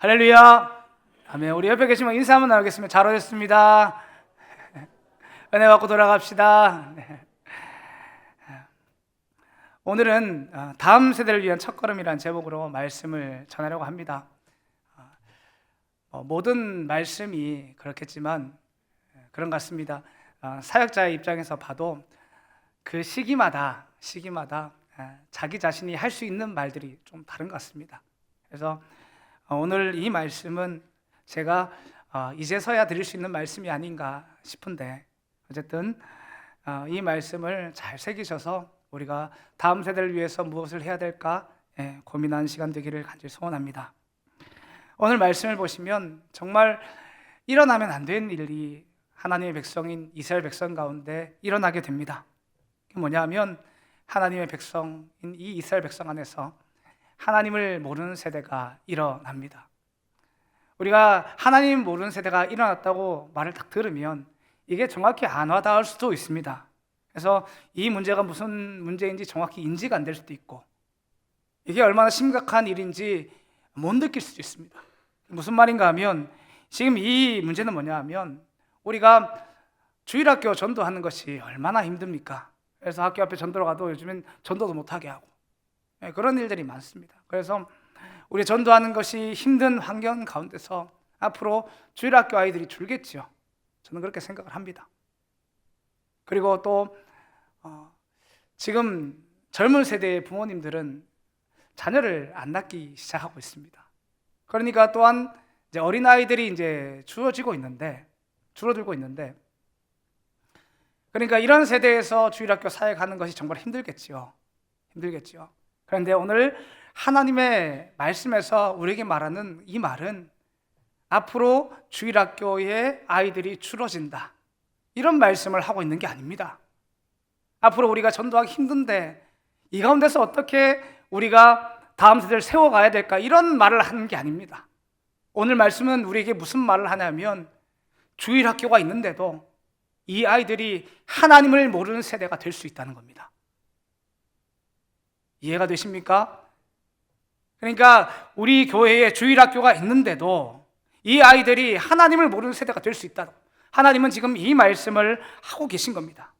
할렐루야. 아멘. 우리 옆에 계시면 인사 한번 나누겠습니다. 잘 오셨습니다. 은혜 받고 돌아갑시다. 오늘은 다음 세대를 위한 첫걸음이라는 제목으로 말씀을 전하려고 합니다. 모든 말씀이 그렇겠지만 그런 것 같습니다. 사역자의 입장에서 봐도 그 시기마다 자기 자신이 할 수 있는 말들이 좀 다른 것 같습니다. 그래서 오늘 이 말씀은 제가 이제서야 드릴 수 있는 말씀이 아닌가 싶은데, 어쨌든 이 말씀을 잘 새기셔서 우리가 다음 세대를 위해서 무엇을 해야 될까 고민하는 시간 되기를 간절히 소원합니다. 오늘 말씀을 보시면 정말 일어나면 안 되는 일이 하나님의 백성인 이스라엘 백성 가운데 일어나게 됩니다. 그게 뭐냐면 하나님의 백성인 이 이스라엘 백성 안에서 하나님을 모르는 세대가 일어납니다. 우리가 하나님 모르는 세대가 일어났다고 말을 딱 들으면 이게 정확히 안 와닿을 수도 있습니다. 그래서 이 문제가 무슨 문제인지 정확히 인지가 안 될 수도 있고, 이게 얼마나 심각한 일인지 못 느낄 수도 있습니다. 무슨 말인가 하면, 지금 이 문제는 뭐냐 하면 우리가 주일학교 전도하는 것이 얼마나 힘듭니까? 그래서 학교 앞에 전도로 가도 요즘엔 전도도 못하게 하고 그런 일들이 많습니다. 그래서 우리 전도하는 것이 힘든 환경 가운데서 앞으로 주일학교 아이들이 줄겠죠. 저는 그렇게 생각을 합니다. 그리고 또 지금 젊은 세대의 부모님들은 자녀를 안 낳기 시작하고 있습니다. 그러니까 또한 이제 어린아이들이 이제 줄어들고 있는데, 그러니까 이런 세대에서 주일학교 사역하는 것이 정말 힘들겠죠. 그런데 오늘 하나님의 말씀에서 우리에게 말하는 이 말은 앞으로 주일학교의 아이들이 줄어진다, 이런 말씀을 하고 있는 게 아닙니다. 앞으로 우리가 전도하기 힘든데 이 가운데서 어떻게 우리가 다음 세대를 세워가야 될까, 이런 말을 하는 게 아닙니다. 오늘 말씀은 우리에게 무슨 말을 하냐면 주일학교가 있는데도 이 아이들이 하나님을 모르는 세대가 될 수 있다는 겁니다. 이해가 되십니까? 그러니까 우리 교회에 주일학교가 있는데도 이 아이들이 하나님을 모르는 세대가 될 수 있다. 하나님은 지금 이 말씀을 하고 계신 겁니다.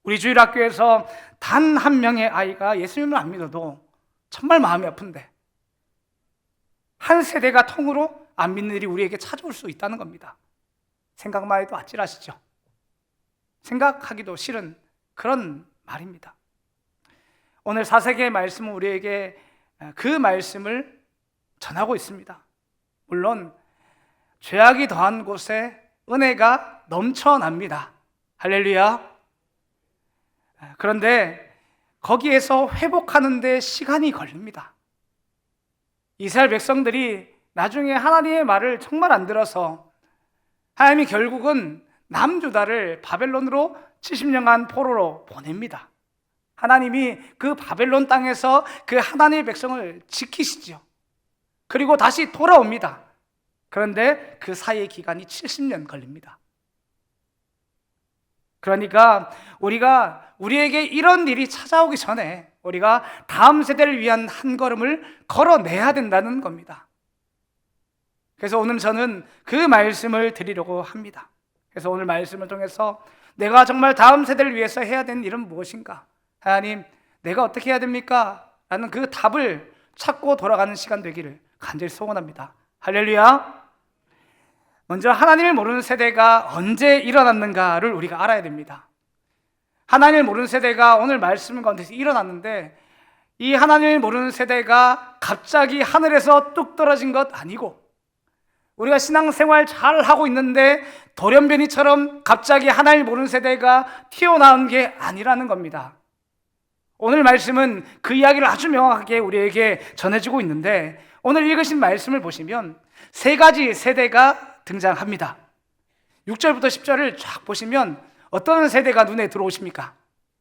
우리 주일학교에서 단 한 명의 아이가 예수님을 안 믿어도 정말 마음이 아픈데 한 세대가 통으로 안 믿는 일이 우리에게 찾아올 수 있다는 겁니다. 생각만 해도 아찔하시죠? 생각하기도 싫은 그런 말입니다. 오늘 사사기의 말씀은 우리에게 그 말씀을 전하고 있습니다. 물론 죄악이 더한 곳에 은혜가 넘쳐납니다. 할렐루야. 그런데 거기에서 회복하는 데 시간이 걸립니다. 이스라엘 백성들이 나중에 하나님의 말을 정말 안 들어서 하나님이 결국은 남유다를 바벨론으로 70년간 포로로 보냅니다. 하나님이 그 바벨론 땅에서 그 하나님의 백성을 지키시죠. 그리고 다시 돌아옵니다. 그런데 그 사이의 기간이 70년 걸립니다. 그러니까 우리에게 이런 일이 찾아오기 전에 우리가 다음 세대를 위한 한 걸음을 걸어내야 된다는 겁니다. 그래서 오늘 저는 그 말씀을 드리려고 합니다. 그래서 오늘 말씀을 통해서 내가 정말 다음 세대를 위해서 해야 되는 일은 무엇인가? 하나님, 내가 어떻게 해야 됩니까? 라는 그 답을 찾고 돌아가는 시간 되기를 간절히 소원합니다. 할렐루야. 먼저 하나님을 모르는 세대가 언제 일어났는가를 우리가 알아야 됩니다. 하나님을 모르는 세대가 오늘 말씀 가운데서 일어났는데, 이 하나님을 모르는 세대가 갑자기 하늘에서 뚝 떨어진 것 아니고, 우리가 신앙생활 잘 하고 있는데 돌연변이처럼 갑자기 하나님을 모르는 세대가 튀어나온 게 아니라는 겁니다. 오늘 말씀은 그 이야기를 아주 명확하게 우리에게 전해주고 있는데, 오늘 읽으신 말씀을 보시면 세 가지 세대가 등장합니다. 6절부터 10절을 쫙 보시면 어떤 세대가 눈에 들어오십니까?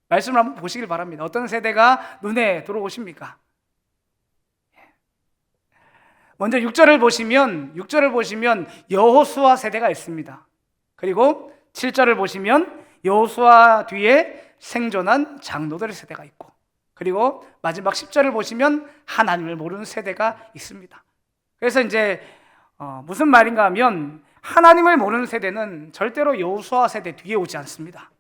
말씀을 한번 보시길 바랍니다. 어떤 세대가 눈에 들어오십니까? 먼저 6절을 보시면 여호수아 세대가 있습니다. 그리고 7절을 보시면 여호수아 뒤에 생존한 장로들의 세대가 있고, 그리고 마지막 10절을 보시면 하나님을 모르는 세대가 있습니다. 그래서 이제 무슨 말인가 하면 하나님을 모르는 세대는 절대로 여호수아 세대 뒤에 오지 않습니다.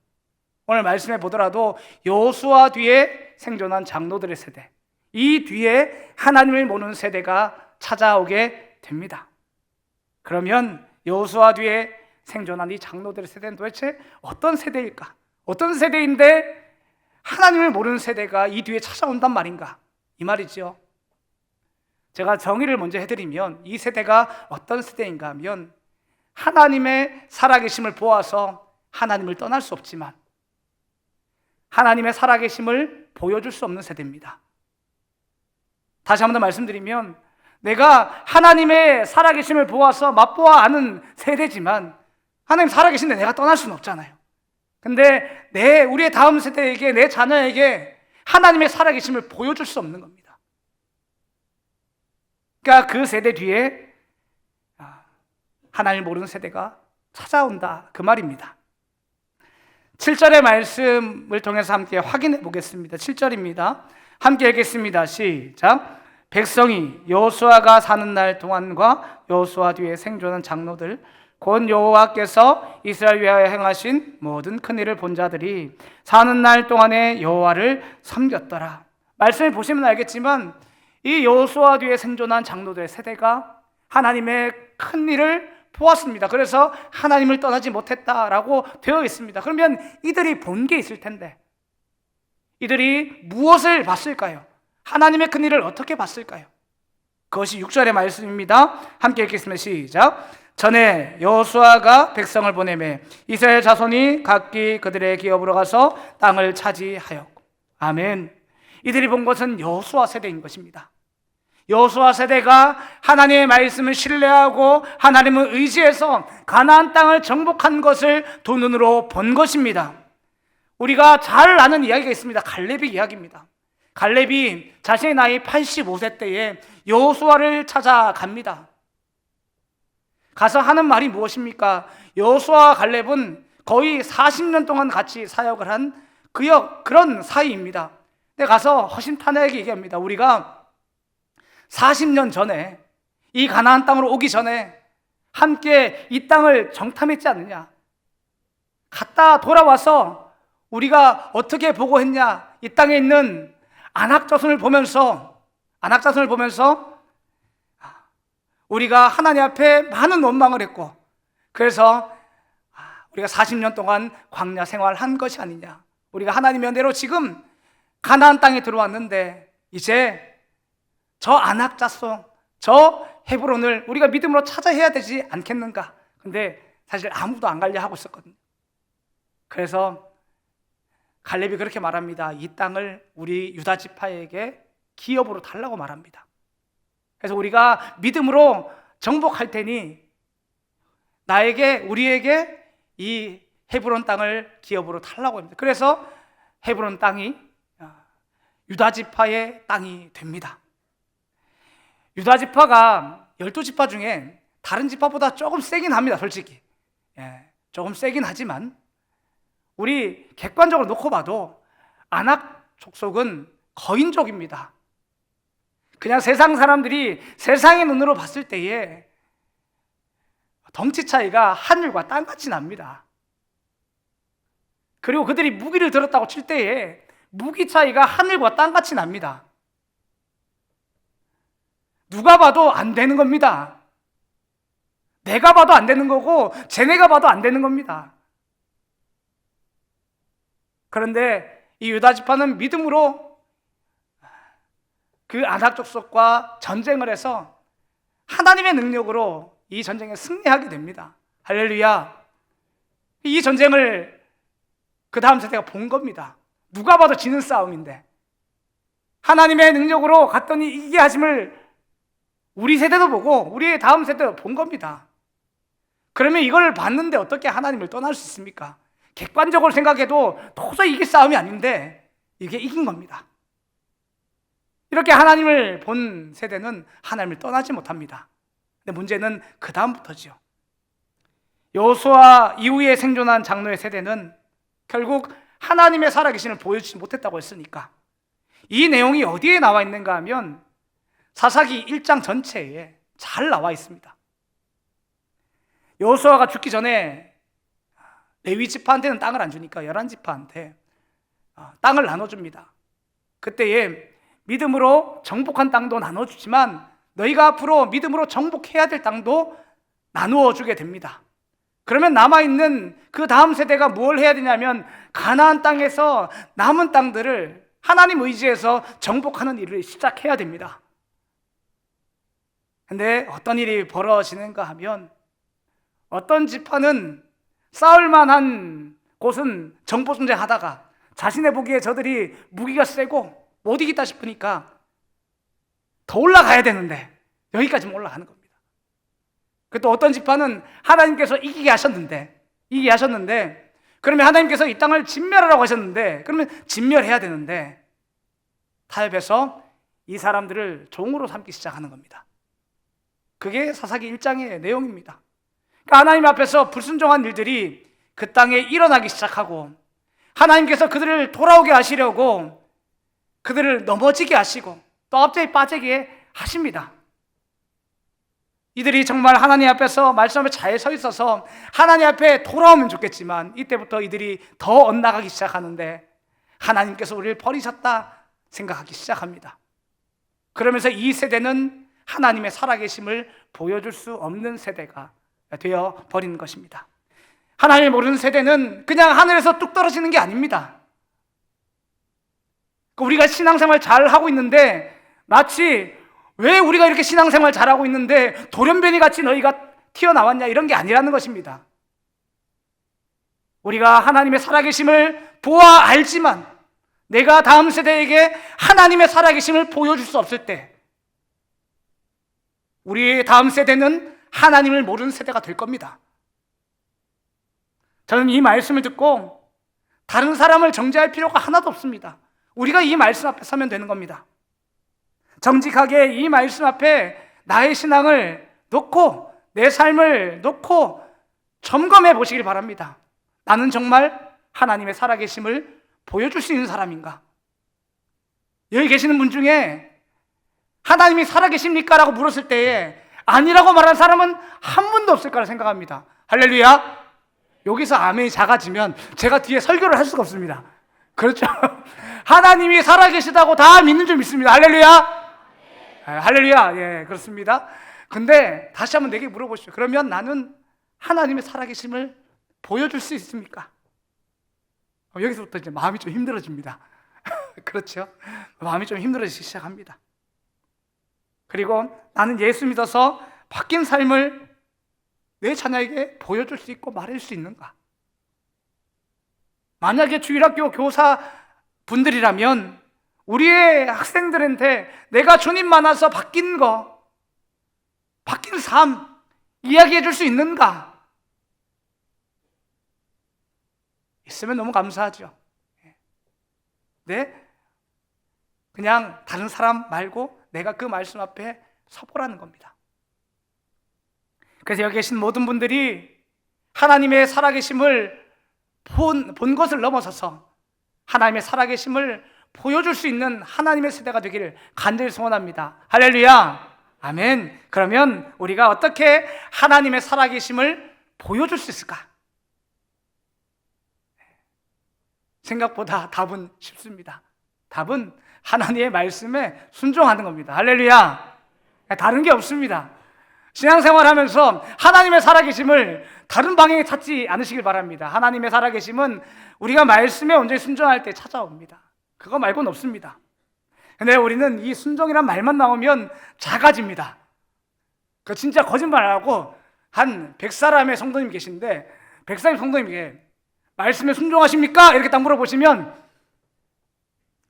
오늘 말씀해 보더라도 여호수아 뒤에 생존한 장로들의 세대, 이 뒤에 하나님을 모르는 세대가 찾아오게 됩니다. 그러면 여호수아 뒤에 생존한 이 장로들의 세대는 도대체 어떤 세대일까? 어떤 세대인데 하나님을 모르는 세대가 이 뒤에 찾아온단 말인가? 이 말이죠. 제가 정의를 먼저 해드리면 이 세대가 어떤 세대인가 하면 하나님의 살아계심을 보아서 하나님을 떠날 수 없지만 하나님의 살아계심을 보여줄 수 없는 세대입니다. 다시 한번 더 말씀드리면 내가 하나님의 살아계심을 보아서 맛보아 아는 세대지만 하나님 살아계신데 내가 떠날 수는 없잖아요. 근데 우리의 다음 세대에게, 내 자녀에게 하나님의 살아계심을 보여줄 수 없는 겁니다. 그러니까 그 세대 뒤에 하나님을 모르는 세대가 찾아온다, 그 말입니다. 7절의 말씀을 통해서 함께 확인해 보겠습니다. 7절입니다. 함께 읽겠습니다. 시작. 백성이 여호수아가 사는 날 동안과 여호수아 뒤에 생존한 장로들 곧 여호와께서 이스라엘 위하여 행하신 모든 큰 일을 본 자들이 사는 날 동안에 여호와를 섬겼더라. 말씀을 보시면 알겠지만 이 여호수아 뒤에 생존한 장로들의 세대가 하나님의 큰 일을 보았습니다. 그래서 하나님을 떠나지 못했다라고 되어 있습니다. 그러면 이들이 본 게 있을 텐데 이들이 무엇을 봤을까요? 하나님의 큰 일을 어떻게 봤을까요? 그것이 6절의 말씀입니다. 함께 읽겠습니다. 시작. 전에 여호수아가 백성을 보내매 이스라엘 자손이 각기 그들의 기업으로 가서 땅을 차지하였고. 아멘. 이들이 본 것은 여호수아 세대인 것입니다. 여호수아 세대가 하나님의 말씀을 신뢰하고 하나님을 의지해서 가나안 땅을 정복한 것을 두 눈으로 본 것입니다. 우리가 잘 아는 이야기가 있습니다. 갈렙의 이야기입니다. 갈렙이 자신의 나이 85세 때에 여호수아를 찾아갑니다. 가서 하는 말이 무엇입니까? 여호수아와 갈렙은 거의 40년 동안 같이 사역을 한 그런 사이입니다. 근데 가서 허심탄회하게 얘기합니다. 우리가 40년 전에 이 가나안 땅으로 오기 전에 함께 이 땅을 정탐했지 않느냐? 갔다 돌아와서 우리가 어떻게 보고 했냐? 이 땅에 있는 안악자손을 보면서 우리가 하나님 앞에 많은 원망을 했고, 그래서 우리가 40년 동안 광야 생활한 것이 아니냐. 우리가 하나님의 은혜로 지금 가나안 땅에 들어왔는데 이제 저 안악자손, 저 헤브론을 우리가 믿음으로 찾아야 되지 않겠는가. 근데 사실 아무도 안 가려 하고 있었거든요. 그래서 갈렙이 그렇게 말합니다. 이 땅을 우리 유다 지파에게 기업으로 달라고 말합니다. 그래서 우리가 믿음으로 정복할 테니 우리에게 이 헤브론 땅을 기업으로 달라고 합니다. 그래서 헤브론 땅이 유다 지파의 땅이 됩니다. 유다 지파가 12지파 중에 다른 지파보다 조금 세긴 합니다. 솔직히 조금 세긴 하지만 우리 객관적으로 놓고 봐도 아낙 족속은 거인족입니다. 그냥 세상 사람들이 세상의 눈으로 봤을 때에 덩치 차이가 하늘과 땅같이 납니다. 그리고 그들이 무기를 들었다고 칠 때에 무기 차이가 하늘과 땅같이 납니다. 누가 봐도 안 되는 겁니다. 내가 봐도 안 되는 거고 쟤네가 봐도 안 되는 겁니다. 그런데 이 유다 지파는 믿음으로 그 아낙 족속과 전쟁을 해서 하나님의 능력으로 이 전쟁에 승리하게 됩니다. 할렐루야. 이 전쟁을 그 다음 세대가 본 겁니다. 누가 봐도 지는 싸움인데 하나님의 능력으로 갔더니 이기게 하심을 우리 세대도 보고 우리의 다음 세대도 본 겁니다. 그러면 이걸 봤는데 어떻게 하나님을 떠날 수 있습니까? 객관적으로 생각해도 도저히 이게 싸움이 아닌데 이게 이긴 겁니다. 이렇게 하나님을 본 세대는 하나님을 떠나지 못합니다. 근데 문제는 그 다음부터죠. 여호수아 이후에 생존한 장로의 세대는 결국 하나님의 살아계심을 보여주지 못했다고 했으니까 이 내용이 어디에 나와 있는가 하면 사사기 1장 전체에 잘 나와 있습니다. 여호수아가 죽기 전에 레위 지파한테는 땅을 안 주니까 11지파한테 땅을 나눠줍니다. 그때에 믿음으로 정복한 땅도 나눠주지만 너희가 앞으로 믿음으로 정복해야 될 땅도 나누어 주게 됩니다. 그러면 남아있는 그 다음 세대가 뭘 해야 되냐면 가나안 땅에서 남은 땅들을 하나님 의지해서 정복하는 일을 시작해야 됩니다. 근데 어떤 일이 벌어지는가 하면 어떤 지파는 싸울 만한 곳은 정보전쟁하다가 자신의 보기에 저들이 무기가 세고 못 이기다 싶으니까 더 올라가야 되는데 여기까지만 올라가는 겁니다. 또 어떤 지파는 하나님께서 이기게 하셨는데 그러면 하나님께서 이 땅을 진멸하라고 하셨는데 그러면 진멸해야 되는데 타협해서 이 사람들을 종으로 삼기 시작하는 겁니다. 그게 사사기 1장의 내용입니다. 그러니까 하나님 앞에서 불순종한 일들이 그 땅에 일어나기 시작하고 하나님께서 그들을 돌아오게 하시려고 그들을 넘어지게 하시고 또 갑자기 빠지게 하십니다. 이들이 정말 하나님 앞에서 말씀 앞에 잘 서 있어서 하나님 앞에 돌아오면 좋겠지만 이때부터 이들이 더 엇나가기 시작하는데 하나님께서 우리를 버리셨다 생각하기 시작합니다. 그러면서 이 세대는 하나님의 살아계심을 보여줄 수 없는 세대가 되어 버리는 것입니다. 하나님을 모르는 세대는 그냥 하늘에서 뚝 떨어지는 게 아닙니다. 우리가 신앙생활 잘 하고 있는데 마치 왜 우리가 이렇게 신앙생활 잘하고 있는데 돌연변이 같이 너희가 튀어나왔냐 이런 게 아니라는 것입니다. 우리가 하나님의 살아계심을 보아 알지만 내가 다음 세대에게 하나님의 살아계심을 보여줄 수 없을 때 우리 다음 세대는 하나님을 모르는 세대가 될 겁니다. 저는 이 말씀을 듣고 다른 사람을 정죄할 필요가 하나도 없습니다. 우리가 이 말씀 앞에 서면 되는 겁니다. 정직하게 이 말씀 앞에 나의 신앙을 놓고 내 삶을 놓고 점검해 보시길 바랍니다. 나는 정말 하나님의 살아계심을 보여줄 수 있는 사람인가? 여기 계시는 분 중에 하나님이 살아계십니까? 라고 물었을 때에 아니라고 말한 사람은 한 분도 없을 거라 생각합니다. 할렐루야. 여기서 아멘이 작아지면 제가 뒤에 설교를 할 수가 없습니다. 그렇죠? 하나님이 살아계시다고 다 믿는 줄 믿습니다. 할렐루야. 할렐루야. 예, 그렇습니다. 근데 다시 한번 내게 물어보시죠. 그러면 나는 하나님의 살아계심을 보여줄 수 있습니까? 여기서부터 이제 마음이 좀 힘들어집니다. 그렇죠? 마음이 좀 힘들어지기 시작합니다. 그리고 나는 예수 믿어서 바뀐 삶을 내 자녀에게 보여줄 수 있고 말할 수 있는가? 만약에 주일학교 교사 분들이라면 우리의 학생들한테 내가 주님 만나서 바뀐 거, 바뀐 삶 이야기해 줄 수 있는가? 있으면 너무 감사하죠. 네? 그냥 다른 사람 말고 내가 그 말씀 앞에 서보라는 겁니다. 그래서 여기 계신 모든 분들이 하나님의 살아계심을 본 것을 넘어서서 하나님의 살아계심을 보여줄 수 있는 하나님의 세대가 되기를 간절히 소원합니다. 할렐루야. 아멘. 그러면 우리가 어떻게 하나님의 살아계심을 보여줄 수 있을까? 생각보다 답은 쉽습니다. 답은 하나님의 말씀에 순종하는 겁니다. 할렐루야. 다른 게 없습니다. 신앙생활 하면서 하나님의 살아계심을 다른 방향에 찾지 않으시길 바랍니다. 하나님의 살아계심은 우리가 말씀에 온전히 순종할 때 찾아옵니다. 그거 말고는 없습니다. 근데 우리는 이 순종이란 말만 나오면 작아집니다. 그 진짜 거짓말 안 하고 한 100사람의 성도님 계신데 100사람 성도님에게 말씀에 순종하십니까? 이렇게 딱 물어보시면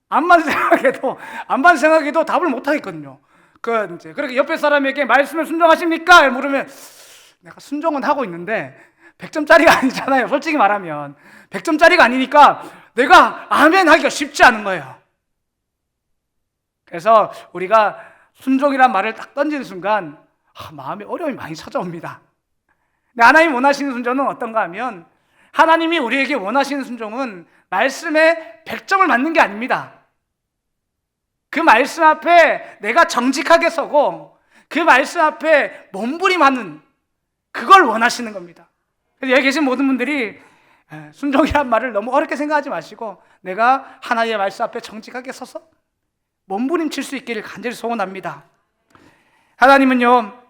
암만 생각해도 답을 못 하겠거든요. 그렇게 옆에 사람에게 말씀에 순종하십니까? 물으면 내가 순종은 하고 있는데 100점짜리가 아니잖아요. 솔직히 말하면 100점짜리가 아니니까 내가 아멘 하기가 쉽지 않은 거예요. 그래서 우리가 순종이란 말을 딱 던지는 순간 마음에 어려움이 많이 찾아옵니다. 근데 하나님 원하시는 순종은 어떤가 하면 하나님이 우리에게 원하시는 순종은 말씀에 100점을 맞는 게 아닙니다. 그 말씀 앞에 내가 정직하게 서고 그 말씀 앞에 몸부림하는 그걸 원하시는 겁니다. 그래서 여기 계신 모든 분들이 순종이란 말을 너무 어렵게 생각하지 마시고 내가 하나님의 말씀 앞에 정직하게 서서 몸부림칠 수 있기를 간절히 소원합니다. 하나님은요,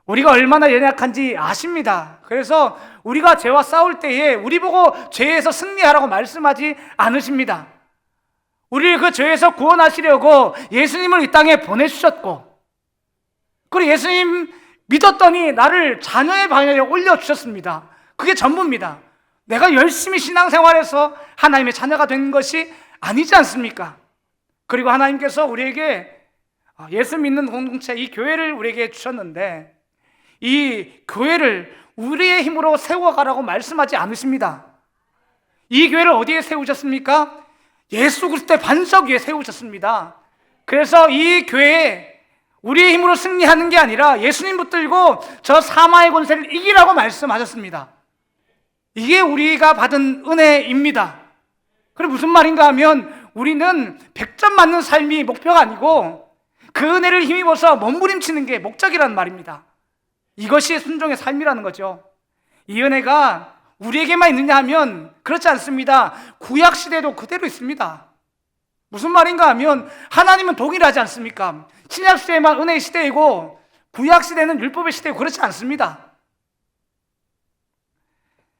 우리가 얼마나 연약한지 아십니다. 그래서 우리가 죄와 싸울 때에 우리 보고 죄에서 승리하라고 말씀하지 않으십니다. 우리를 그 죄에서 구원하시려고 예수님을 이 땅에 보내주셨고, 그리고 예수님 믿었더니 나를 자녀의 방향에 올려주셨습니다. 그게 전부입니다. 내가 열심히 신앙생활해서 하나님의 자녀가 된 것이 아니지 않습니까? 그리고 하나님께서 우리에게 예수 믿는 공동체, 이 교회를 우리에게 주셨는데 이 교회를 우리의 힘으로 세워가라고 말씀하지 않으십니다. 이 교회를 어디에 세우셨습니까? 예수 그리스도의 반석 위에 세우셨습니다. 그래서 이 교회에 우리의 힘으로 승리하는 게 아니라 예수님 붙들고 저 사마의 권세를 이기라고 말씀하셨습니다. 이게 우리가 받은 은혜입니다. 그럼 무슨 말인가 하면 우리는 100점 맞는 삶이 목표가 아니고 그 은혜를 힘입어서 몸부림치는 게 목적이라는 말입니다. 이것이 순종의 삶이라는 거죠. 이 은혜가 우리에게만 있느냐 하면 그렇지 않습니다. 구약 시대도 그대로 있습니다. 무슨 말인가 하면 하나님은 동일하지 않습니까? 신약 시대에만 은혜의 시대이고 구약 시대는 율법의 시대이고 그렇지 않습니다.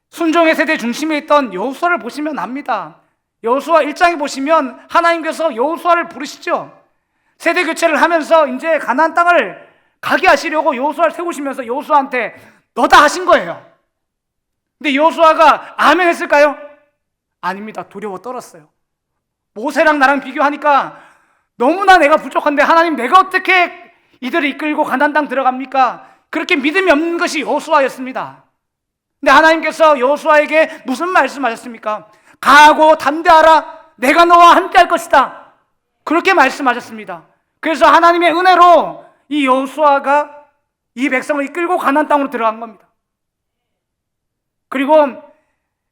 순종의 세대 중심에 있던 여호수아를 보시면 압니다. 여호수아 1장에 보시면 하나님께서 여호수아를 부르시죠. 세대 교체를 하면서 이제 가나안 땅을 가게 하시려고 여호수아를 세우시면서 여호수아한테 너다 하신 거예요. 근데 여호수아가 아멘 했을까요? 아닙니다. 두려워 떨었어요. 모세랑 나랑 비교하니까 너무나 내가 부족한데 하나님 내가 어떻게 이들을 이끌고 가나안 땅 들어갑니까? 그렇게 믿음이 없는 것이 여호수아였습니다. 근데 하나님께서 여호수아에게 무슨 말씀하셨습니까? 가고 담대하라. 내가 너와 함께 할 것이다. 그렇게 말씀하셨습니다. 그래서 하나님의 은혜로 이 여호수아가 이 백성을 이끌고 가나안 땅으로 들어간 겁니다. 그리고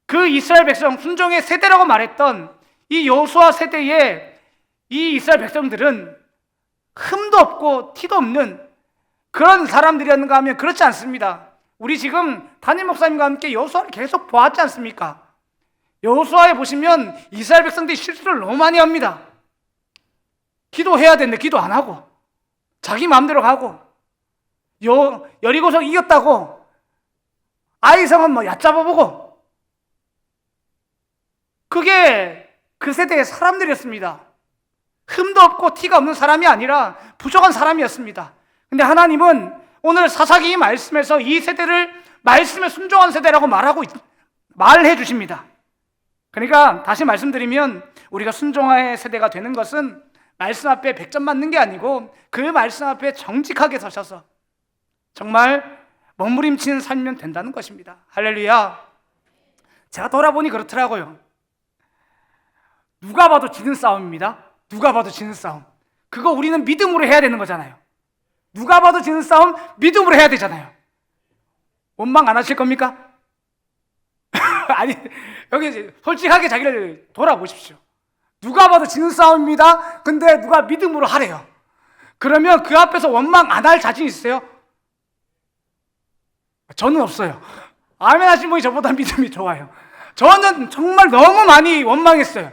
그 이스라엘 백성, 순종의 세대라고 말했던 이 여호수아 세대에 이 이스라엘 백성들은 흠도 없고 티도 없는 그런 사람들이었는가 하면 그렇지 않습니다. 우리 지금 담임 목사님과 함께 여호수아를 계속 보았지 않습니까? 여호수아에 보시면 이스라엘 백성들이 실수를 너무 많이 합니다. 기도해야 되는데 기도 안 하고 자기 마음대로 가고 여리고성 이겼다고 아이성은 뭐 얕잡아보고 그게 그 세대의 사람들이었습니다. 흠도 없고 티가 없는 사람이 아니라 부족한 사람이었습니다. 근데 하나님은 오늘 사사기 말씀에서 이 세대를 말씀에 순종한 세대라고 말해 주십니다. 그러니까 다시 말씀드리면 우리가 순종의 세대가 되는 것은 말씀 앞에 100점 맞는 게 아니고 그 말씀 앞에 정직하게 서셔서 정말 몸부림치는 삶이면 된다는 것입니다. 할렐루야. 제가 돌아보니 그렇더라고요. 누가 봐도 지는 싸움입니다. 누가 봐도 지는 싸움. 그거 우리는 믿음으로 해야 되는 거잖아요. 누가 봐도 지는 싸움 믿음으로 해야 되잖아요. 원망 안 하실 겁니까? 아니, 여기 솔직하게 자기를 돌아보십시오. 누가 봐도 지는 싸움입니다. 근데 누가 믿음으로 하래요. 그러면 그 앞에서 원망 안 할 자신 있으세요? 저는 없어요. 아멘 하신 분이 저보다 믿음이 좋아요. 저는 정말 너무 많이 원망했어요.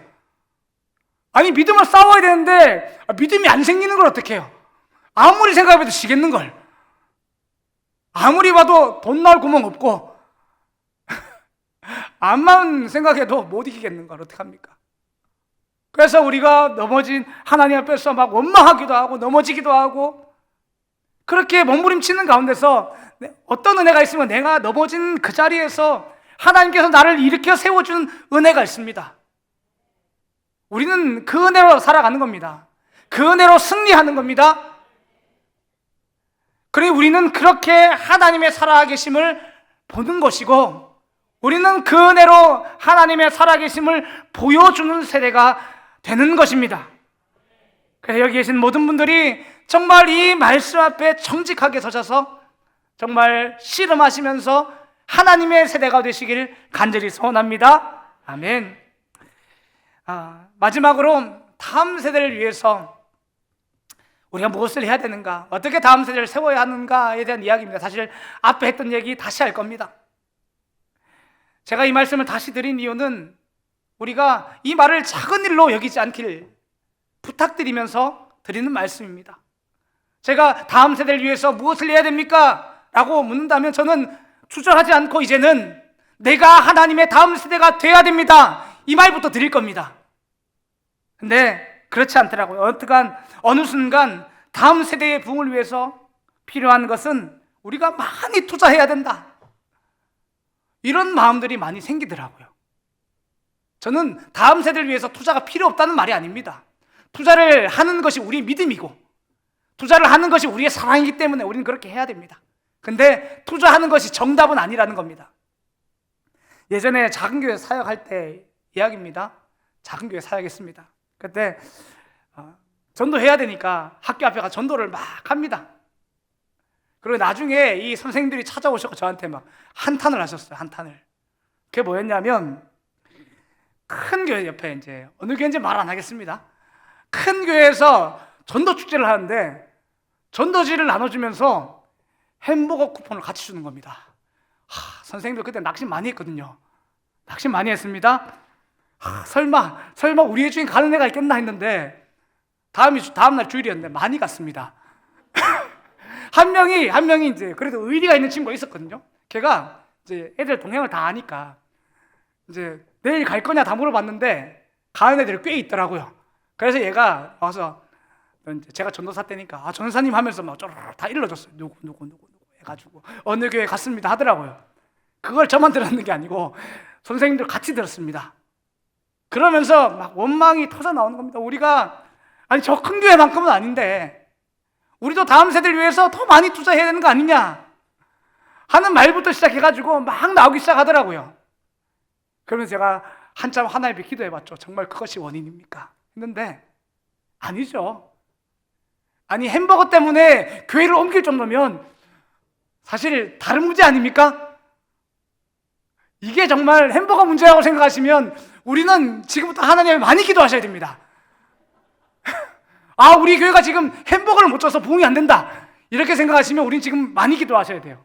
아니 믿음을 싸워야 되는데 믿음이 안 생기는 걸 어떻게 해요? 아무리 생각해도 지겠는 걸. 아무리 봐도 돈 나올 구멍 없고 암만 생각해도 못 이기겠는 걸 어떡합니까? 그래서 우리가 넘어진 하나님 앞에서 막 원망하기도 하고 넘어지기도 하고 그렇게 몸부림치는 가운데서 어떤 은혜가 있으면 내가 넘어진 그 자리에서 하나님께서 나를 일으켜 세워주는 은혜가 있습니다. 우리는 그 은혜로 살아가는 겁니다. 그 은혜로 승리하는 겁니다. 그리고 우리는 그렇게 하나님의 살아계심을 보는 것이고 우리는 그 은혜로 하나님의 살아계심을 보여주는 세대가 되는 것입니다. 그래서 여기 계신 모든 분들이 정말 이 말씀 앞에 정직하게 서셔서 정말 씨름하시면서 하나님의 세대가 되시길 간절히 소원합니다. 아멘. 마지막으로 다음 세대를 위해서 우리가 무엇을 해야 되는가, 어떻게 다음 세대를 세워야 하는가에 대한 이야기입니다. 사실 앞에 했던 얘기 다시 할 겁니다. 제가 이 말씀을 다시 드린 이유는 우리가 이 말을 작은 일로 여기지 않길 부탁드리면서 드리는 말씀입니다. 제가 다음 세대를 위해서 무엇을 해야 됩니까? 라고 묻는다면 저는 주저하지 않고 이제는 내가 하나님의 다음 세대가 돼야 됩니다, 이 말부터 드릴 겁니다. 근데 그렇지 않더라고요. 어느 순간 다음 세대의 부흥을 위해서 필요한 것은 우리가 많이 투자해야 된다, 이런 마음들이 많이 생기더라고요. 저는 다음 세대를 위해서 투자가 필요 없다는 말이 아닙니다. 투자를 하는 것이 우리의 믿음이고 투자를 하는 것이 우리의 사랑이기 때문에 우리는 그렇게 해야 됩니다. 근데 투자하는 것이 정답은 아니라는 겁니다. 예전에 작은 교회 사역할 때 이야기입니다. 작은 교회 사역했습니다. 그때 전도해야 되니까 학교 앞에 가서 전도를 막 합니다. 그리고 나중에 이 선생님들이 찾아오셔서 저한테 막 한탄을 하셨어요. 한탄을. 그게 뭐였냐면, 큰 교회 옆에, 이제 어느 교회인지 말 안 하겠습니다. 큰 교회에서 전도 축제를 하는데 전도지를 나눠주면서 햄버거 쿠폰을 같이 주는 겁니다. 선생님들 그때 낙심 많이 했거든요. 낙심 많이 했습니다. 설마 우리 중에 가는 애가 있겠나 했는데 다음날 주일이었는데 많이 갔습니다. 한 명이 이제 그래도 의리가 있는 친구가 있었거든요. 걔가 이제 애들 동향을 다 아니까 이제 내일 갈 거냐 다 물어봤는데 가는 애들이 꽤 있더라고요. 그래서 얘가 와서 제가 전도사 때니까 전도사님 하면서 막 쪼르르 다 일러줬어요. 누구 해가지고 어느 교회 갔습니다 하더라고요. 그걸 저만 들었는 게 아니고 선생님들 같이 들었습니다. 그러면서 막 원망이 터져 나오는 겁니다. 우리가 저 큰 교회만큼은 아닌데 우리도 다음 세대를 위해서 더 많이 투자해야 되는 거 아니냐 하는 말부터 시작해가지고 막 나오기 시작하더라고요. 그러면서 제가 한참 하나님께 기도해봤죠. 정말 그것이 원인입니까? 했는데 아니죠. 햄버거 때문에 교회를 옮길 정도면 사실 다른 문제 아닙니까? 이게 정말 햄버거 문제라고 생각하시면 우리는 지금부터 하나님께 많이 기도하셔야 됩니다. 우리 교회가 지금 햄버거를 못 줘서 부흥이 안 된다, 이렇게 생각하시면 우린 지금 많이 기도하셔야 돼요.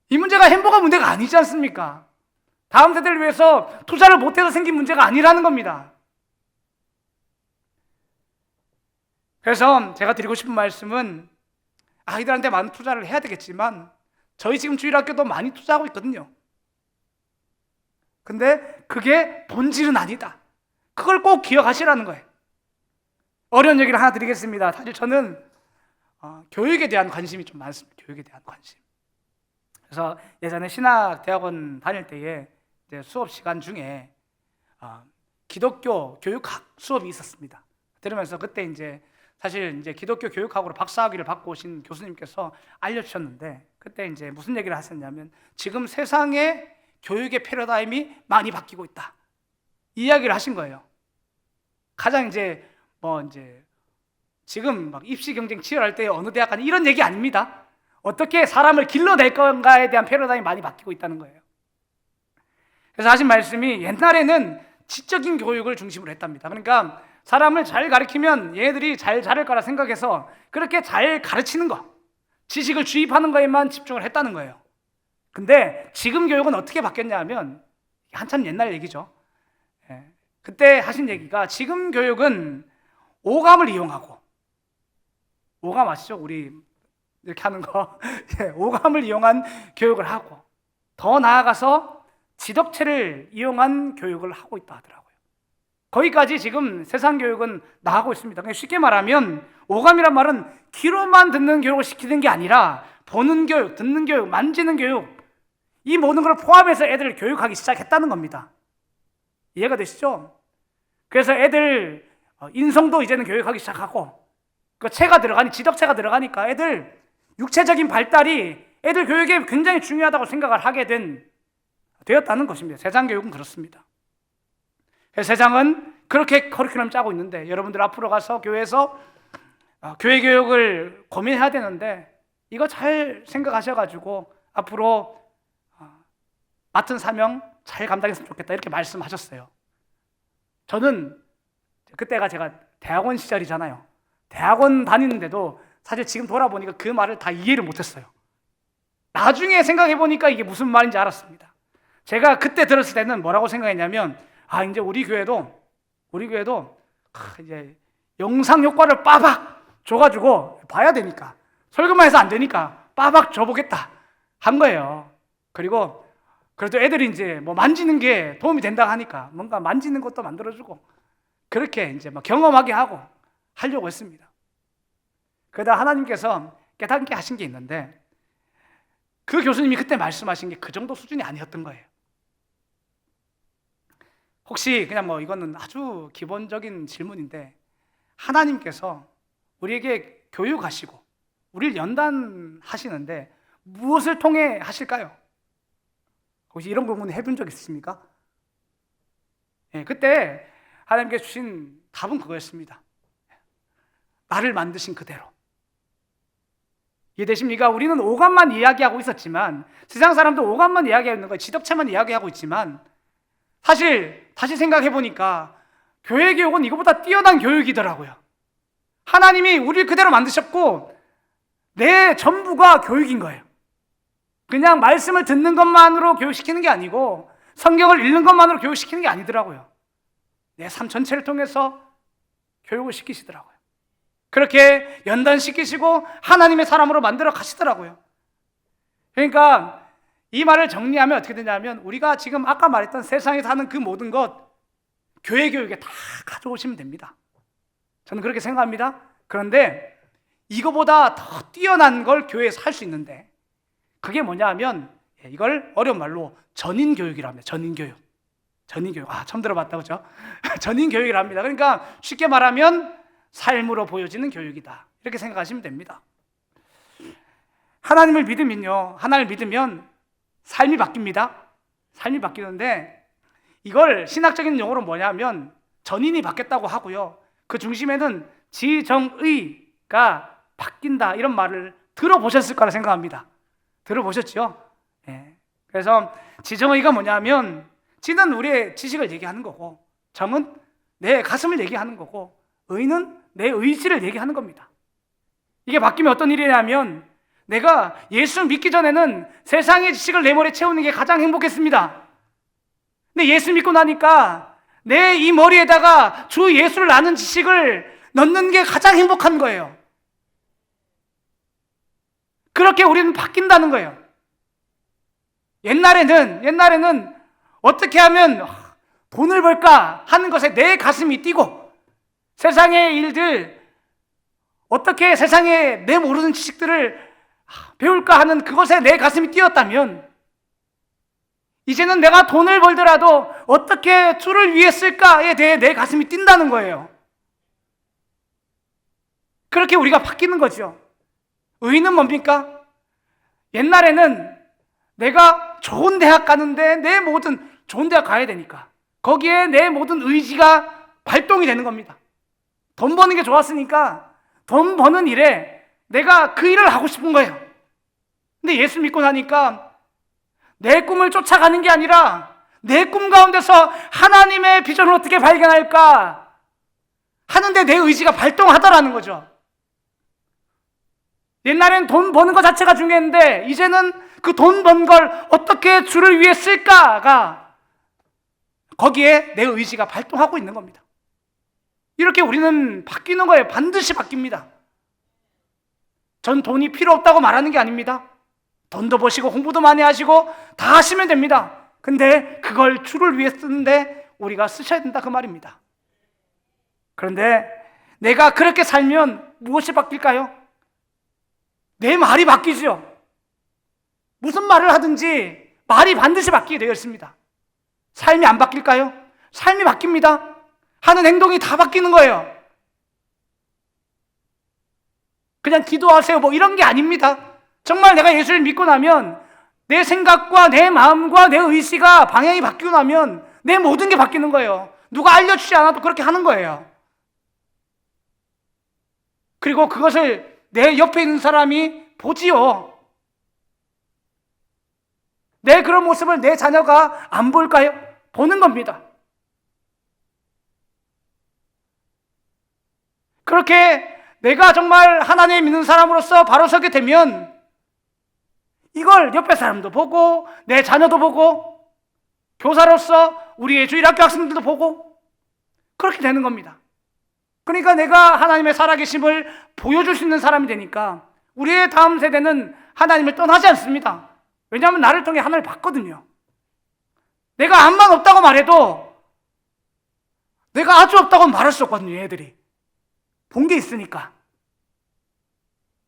이 문제가 햄버거 문제가 아니지 않습니까? 다음 세대를 위해서 투자를 못해서 생긴 문제가 아니라는 겁니다. 그래서 제가 드리고 싶은 말씀은 아이들한테 많은 투자를 해야 되겠지만 저희 지금 주일학교도 많이 투자하고 있거든요. 근데 그게 본질은 아니다. 그걸 꼭 기억하시라는 거예요. 어려운 얘기를 하나 드리겠습니다. 사실 저는 교육에 대한 관심이 좀 많습니다. 교육에 대한 관심. 그래서 예전에 신학대학원 다닐 때에 이제 수업 시간 중에 기독교 교육학 수업이 있었습니다. 들으면서 그때 이제 사실 이제 기독교 교육학으로 박사학위를 받고 오신 교수님께서 알려주셨는데 그때 이제 무슨 얘기를 하셨냐면 지금 세상의 교육의 패러다임이 많이 바뀌고 있다, 이 이야기를 하신 거예요. 가장 이제 지금 막 입시 경쟁 치열할 때 어느 대학 가니 이런 얘기 아닙니다. 어떻게 사람을 길러낼 건가에 대한 패러다임이 많이 바뀌고 있다는 거예요. 그래서 하신 말씀이 옛날에는 지적인 교육을 중심으로 했답니다. 그러니까 사람을 잘 가르치면 얘네들이 잘 자랄 거라 생각해서 그렇게 잘 가르치는 거, 지식을 주입하는 거에만 집중을 했다는 거예요. 근데 지금 교육은 어떻게 바뀌었냐 하면 한참 옛날 얘기죠. 그때 하신 얘기가 지금 교육은 오감을 이용하고, 오감 아시죠? 우리 이렇게 하는 거 오감을 이용한 교육을 하고 더 나아가서 지덕체를 이용한 교육을 하고 있다 하더라고요. 거기까지 지금 세상 교육은 나가고 있습니다. 그러니까 쉽게 말하면 오감이란 말은 귀로만 듣는 교육을 시키는 게 아니라 보는 교육, 듣는 교육, 만지는 교육, 이 모든 걸 포함해서 애들을 교육하기 시작했다는 겁니다. 이해가 되시죠? 그래서 애들 인성도 이제는 교육하기 시작하고 그 체가 들어가니 지덕체가 들어가니까 애들 육체적인 발달이 애들 교육에 굉장히 중요하다고 생각을 하게 되었다는 것입니다. 세상 교육은 그렇습니다. 그래서 세상은 그렇게 커리큘럼 짜고 있는데 여러분들 앞으로 가서 교회에서 교회 교육을 고민해야 되는데 이거 잘 생각하셔가지고 앞으로 맡은 사명 잘 감당했으면 좋겠다, 이렇게 말씀하셨어요. 저는 그때가 제가 대학원 시절이잖아요. 대학원 다니는데도 사실 지금 돌아보니까 그 말을 다 이해를 못했어요. 나중에 생각해보니까 이게 무슨 말인지 알았습니다. 제가 그때 들었을 때는 뭐라고 생각했냐면, 이제 우리 교회도 이제 영상 효과를 빠박 줘가지고 봐야 되니까, 설교만 해서 안 되니까 빠박 줘보겠다 한 거예요. 그리고 그래도 애들이 이제 뭐 만지는 게 도움이 된다 하니까 뭔가 만지는 것도 만들어주고 그렇게 이제 막 경험하게 하고 하려고 했습니다. 그러다 하나님께서 깨닫게 하신 게 있는데, 그 교수님이 그때 말씀하신 게 그 정도 수준이 아니었던 거예요. 혹시 그냥 뭐 이거는 아주 기본적인 질문인데, 하나님께서 우리에게 교육하시고 우리를 연단하시는데 무엇을 통해 하실까요? 혹시 이런 부분 해본 적 있으십니까? 그때 하나님께서 주신 답은 그거였습니다. 나를 만드신 그대로. 이해되십니까? 우리는 오감만 이야기하고 있었지만, 세상 사람도 오감만 이야기하고 있는 거예요. 지덕체만 이야기하고 있지만, 사실 다시 생각해 보니까 교회 교육은 이거보다 뛰어난 교육이더라고요. 하나님이 우리를 그대로 만드셨고 내 전부가 교육인 거예요. 그냥 말씀을 듣는 것만으로 교육시키는 게 아니고 성경을 읽는 것만으로 교육시키는 게 아니더라고요. 내 삶 전체를 통해서 교육을 시키시더라고요. 그렇게 연단시키시고 하나님의 사람으로 만들어 가시더라고요. 그러니까 이 말을 정리하면 어떻게 되냐면, 우리가 지금 아까 말했던 세상에서 하는 그 모든 것 교회 교육에 다 가져오시면 됩니다. 저는 그렇게 생각합니다. 그런데 이거보다 더 뛰어난 걸 교회에서 할 수 있는데, 그게 뭐냐 하면, 이걸 어려운 말로 전인교육이라고 합니다. 전인교육. 처음 들어봤다, 그죠? 전인교육이라고 합니다. 그러니까 쉽게 말하면 삶으로 보여지는 교육이다, 이렇게 생각하시면 됩니다. 하나님을 믿으면 삶이 바뀝니다. 삶이 바뀌는데, 이걸 신학적인 용어로 뭐냐면 전인이 바뀌었다고 하고요, 그 중심에는 지정의가 바뀐다, 이런 말을 들어보셨을 거라 생각합니다. 들어보셨죠? 그래서 지정의가 뭐냐면, 지는 우리의 지식을 얘기하는 거고, 정은 내 가슴을 얘기하는 거고, 의는 내 의지를 얘기하는 겁니다. 이게 바뀌면 어떤 일이냐면, 내가 예수 믿기 전에는 세상의 지식을 내 머리에 채우는 게 가장 행복했습니다. 근데 예수 믿고 나니까 내 이 머리에다가 주 예수를 아는 지식을 넣는 게 가장 행복한 거예요. 그렇게 우리는 바뀐다는 거예요. 옛날에는 어떻게 하면 돈을 벌까 하는 것에 내 가슴이 뛰고, 세상의 일들, 어떻게 세상에 내 모르는 지식들을 배울까 하는 그것에 내 가슴이 뛰었다면, 이제는 내가 돈을 벌더라도 어떻게 주를 위해 쓸까에 대해 내 가슴이 뛴다는 거예요. 그렇게 우리가 바뀌는 거죠. 의는 뭡니까? 옛날에는 내가 좋은 대학 가는데 좋은 대학 가야 되니까 거기에 내 모든 의지가 발동이 되는 겁니다. 돈 버는 게 좋았으니까 돈 버는 일에 내가 그 일을 하고 싶은 거예요. 근데 예수 믿고 나니까 내 꿈을 쫓아가는 게 아니라 내 꿈 가운데서 하나님의 비전을 어떻게 발견할까 하는데 내 의지가 발동하더라는 거죠. 옛날엔 돈 버는 것 자체가 중요했는데, 이제는 그 돈 번 걸 어떻게 주를 위해 쓸까가 거기에 내 의지가 발동하고 있는 겁니다. 이렇게 우리는 바뀌는 거예요. 반드시 바뀝니다. 전 돈이 필요 없다고 말하는 게 아닙니다. 돈도 버시고 공부도 많이 하시고 다 하시면 됩니다. 근데 그걸 주를 위해 쓰는데 우리가 쓰셔야 된다, 그 말입니다. 그런데 내가 그렇게 살면 무엇이 바뀔까요? 내 말이 바뀌죠. 무슨 말을 하든지 말이 반드시 바뀌게 되어 있습니다. 삶이 안 바뀔까요? 삶이 바뀝니다. 하는 행동이 다 바뀌는 거예요. 그냥 기도하세요 뭐 이런 게 아닙니다. 정말 내가 예수를 믿고 나면 내 생각과 내 마음과 내 의지가 방향이 바뀌고 나면 내 모든 게 바뀌는 거예요. 누가 알려주지 않아도 그렇게 하는 거예요. 그리고 그것을 내 옆에 있는 사람이 보지요. 내 그런 모습을 내 자녀가 안 볼까요? 보는 겁니다. 그렇게 내가 정말 하나님 믿는 사람으로서 바로 서게 되면 이걸 옆에 사람도 보고 내 자녀도 보고 교사로서 우리의 주일학교 학생들도 보고 그렇게 되는 겁니다. 그러니까 내가 하나님의 살아계심을 보여줄 수 있는 사람이 되니까 우리의 다음 세대는 하나님을 떠나지 않습니다. 왜냐하면 나를 통해 하나님을 봤거든요. 내가 암만 없다고 말해도 내가 아주 없다고 말할 수 없거든요. 얘들이 본 게 있으니까.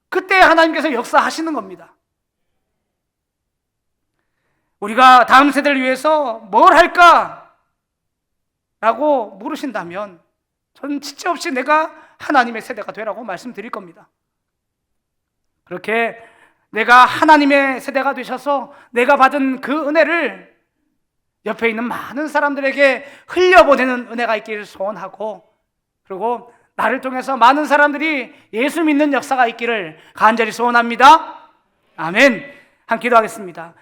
그때 하나님께서 역사하시는 겁니다. 우리가 다음 세대를 위해서 뭘 할까? 라고 물으신다면 저는 지체 없이 내가 하나님의 세대가 되라고 말씀드릴 겁니다. 그렇게 내가 하나님의 세대가 되셔서 내가 받은 그 은혜를 옆에 있는 많은 사람들에게 흘려보내는 은혜가 있기를 소원하고, 그리고 나를 통해서 많은 사람들이 예수 믿는 역사가 있기를 간절히 소원합니다. 아멘. 함께 기도하겠습니다.